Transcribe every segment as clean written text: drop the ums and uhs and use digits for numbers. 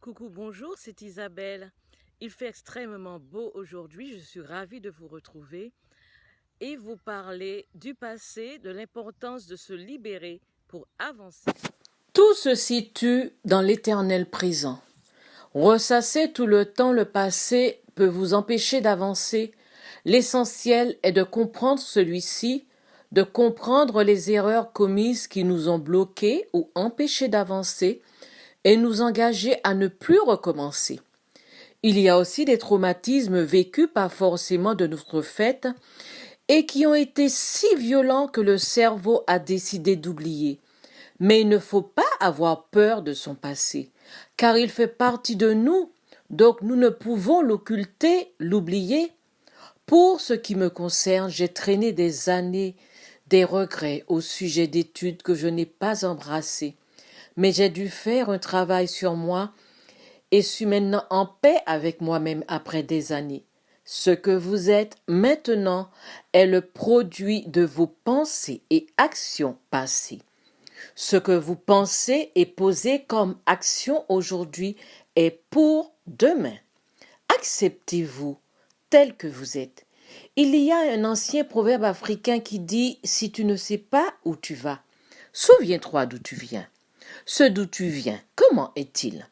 Coucou, bonjour, c'est Isabelle. Il fait extrêmement beau aujourd'hui. Je suis ravie de vous retrouver et vous parler du passé, de l'importance de se libérer pour avancer. Tout se situe dans l'éternel présent. Ressasser tout le temps le passé peut vous empêcher d'avancer. L'essentiel est de comprendre celui-ci, de comprendre les erreurs commises qui nous ont bloqués ou empêchés d'avancer et nous engager à ne plus recommencer. Il y a aussi des traumatismes vécus pas forcément de notre fait et qui ont été si violents que le cerveau a décidé d'oublier. Mais il ne faut pas avoir peur de son passé, car il fait partie de nous, donc nous ne pouvons l'occulter, l'oublier. Pour ce qui me concerne, j'ai traîné des années, des regrets au sujet d'études que je n'ai pas embrassées. Mais j'ai dû faire un travail sur moi et suis maintenant en paix avec moi-même après des années. Ce que vous êtes maintenant est le produit de vos pensées et actions passées. Ce que vous pensez et posez comme action aujourd'hui est pour demain. Acceptez-vous tel que vous êtes. Il y a un ancien proverbe africain qui dit « Si tu ne sais pas où tu vas, souviens-toi d'où tu viens. Ce d'où tu viens, comment est-il?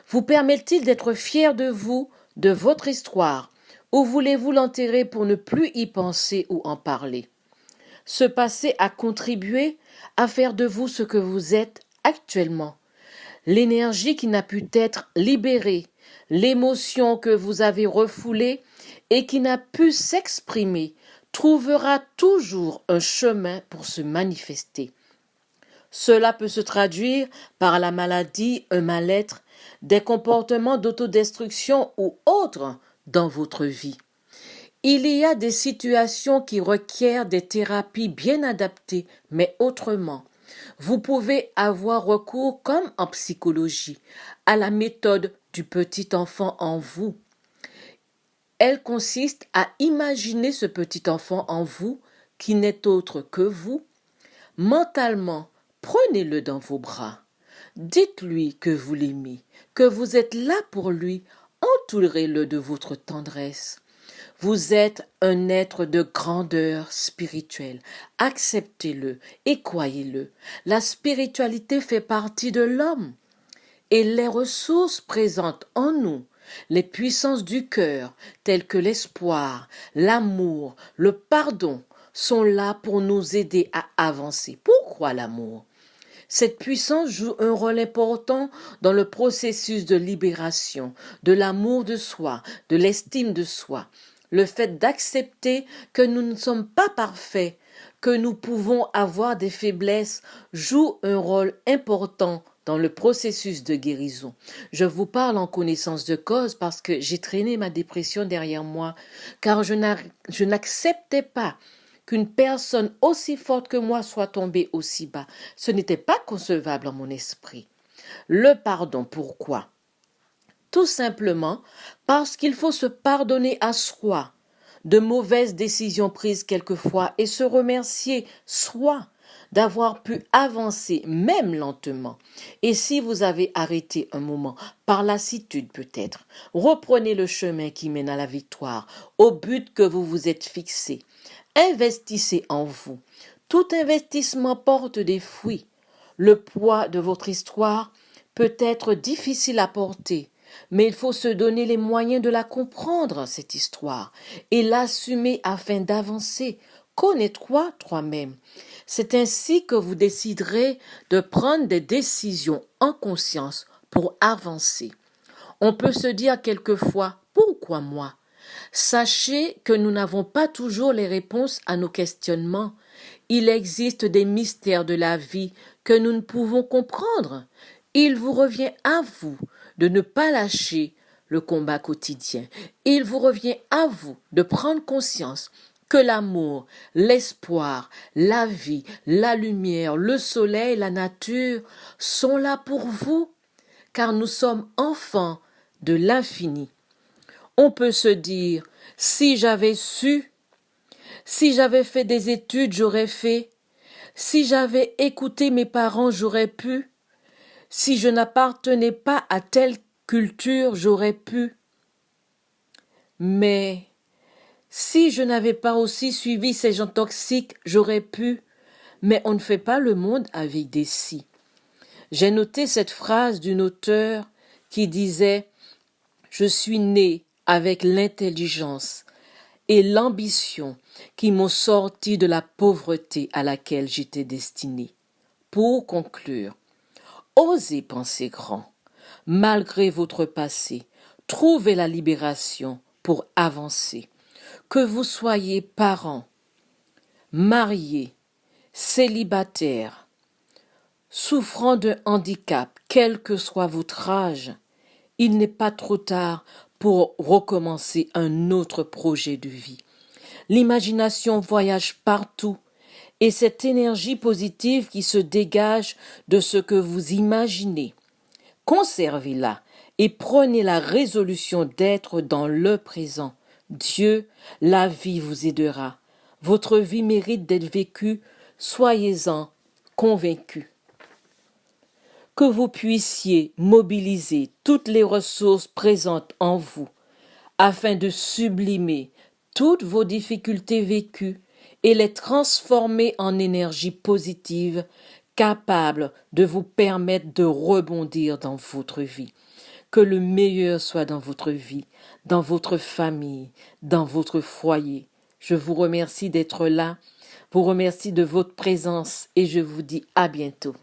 Vous permet-il d'être fier de vous, de votre histoire, ou voulez-vous l'enterrer pour ne plus y penser ou en parler? Ce passé a contribué à faire de vous ce que vous êtes actuellement. L'énergie qui n'a pu être libérée, l'émotion que vous avez refoulée et qui n'a pu s'exprimer, trouvera toujours un chemin pour se manifester. Cela peut se traduire par la maladie, un mal-être, des comportements d'autodestruction ou autres dans votre vie. Il y a des situations qui requièrent des thérapies bien adaptées, mais autrement. Vous pouvez avoir recours, comme en psychologie, à la méthode du petit enfant en vous. Elle consiste à imaginer ce petit enfant en vous, qui n'est autre que vous. Mentalement, prenez-le dans vos bras. Dites-lui que vous l'aimez, que vous êtes là pour lui. Entourez-le de votre tendresse. Vous êtes un être de grandeur spirituelle. Acceptez-le et croyez-le. La spiritualité fait partie de l'homme et les ressources présentes en nous, les puissances du cœur, telles que l'espoir, l'amour, le pardon, sont là pour nous aider à avancer. Pourquoi l'amour? Cette puissance joue un rôle important dans le processus de libération, de l'amour de soi, de l'estime de soi. Le fait d'accepter que nous ne sommes pas parfaits, que nous pouvons avoir des faiblesses, joue un rôle important dans le processus de guérison. Je vous parle en connaissance de cause parce que j'ai traîné ma dépression derrière moi, car je n'acceptais pas qu'une personne aussi forte que moi soit tombée aussi bas. Ce n'était pas concevable en mon esprit. Le pardon, pourquoi? Tout simplement parce qu'il faut se pardonner à soi de mauvaises décisions prises quelquefois et se remercier soi d'avoir pu avancer même lentement. Et si vous avez arrêté un moment, par lassitude peut-être, reprenez le chemin qui mène à la victoire, au but que vous vous êtes fixé. Investissez en vous. Tout investissement porte des fruits. Le poids de votre histoire peut être difficile à porter, mais il faut se donner les moyens de la comprendre, cette histoire, et l'assumer afin d'avancer. Connais-toi toi-même. C'est ainsi que vous déciderez de prendre des décisions en conscience pour avancer. On peut se dire quelquefois, pourquoi moi? Sachez que nous n'avons pas toujours les réponses à nos questionnements. Il existe des mystères de la vie que nous ne pouvons comprendre. Il vous revient à vous de ne pas lâcher le combat quotidien. Il vous revient à vous de prendre conscience que l'amour, l'espoir, la vie, la lumière, le soleil, la nature sont là pour vous, car nous sommes enfants de l'infini. On peut se dire, si j'avais su, si j'avais fait des études, j'aurais fait, si j'avais écouté mes parents, j'aurais pu, si je n'appartenais pas à tel culture, j'aurais pu. Mais si je n'avais pas aussi suivi ces gens toxiques, j'aurais pu. Mais on ne fait pas le monde avec des si. J'ai noté cette phrase d'une auteure qui disait « Je suis né avec l'intelligence et l'ambition qui m'ont sorti de la pauvreté à laquelle j'étais destiné. » Pour conclure, osez penser grand. Malgré votre passé, trouvez la libération pour avancer. Que vous soyez parents, mariés, célibataires, souffrant d'un handicap, quel que soit votre âge, il n'est pas trop tard pour recommencer un autre projet de vie. L'imagination voyage partout et cette énergie positive qui se dégage de ce que vous imaginez, conservez-la et prenez la résolution d'être dans le présent. Dieu, la vie vous aidera. Votre vie mérite d'être vécue, soyez-en convaincus. Que vous puissiez mobiliser toutes les ressources présentes en vous afin de sublimer toutes vos difficultés vécues et les transformer en énergie positive capable de vous permettre de rebondir dans votre vie. Que le meilleur soit dans votre vie, dans votre famille, dans votre foyer. Je vous remercie d'être là, vous remercie de votre présence et je vous dis à bientôt.